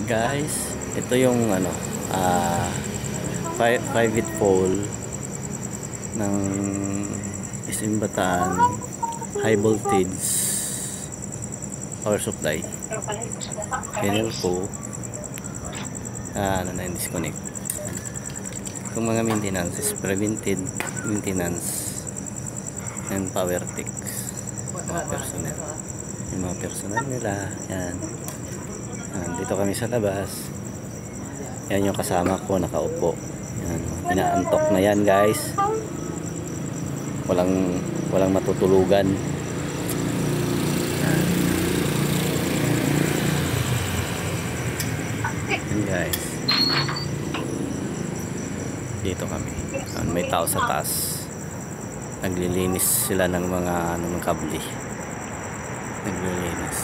Guys, ito yung ano, 5 feet pole ng SM Bataan high voltage power supply. Panel po ano na yung disconnect. Itong mga maintenance is preventive maintenance and power techs. Yung mga personnel nila yan. Dito kami sa labas. Yan yung kasama ko nakaupo. Yan, inaantok na yan guys. Walang matutulugan. Yan guys. Dito kami. May tao sa taas. Naglilinis sila ng mga ng kable. Naglilinis.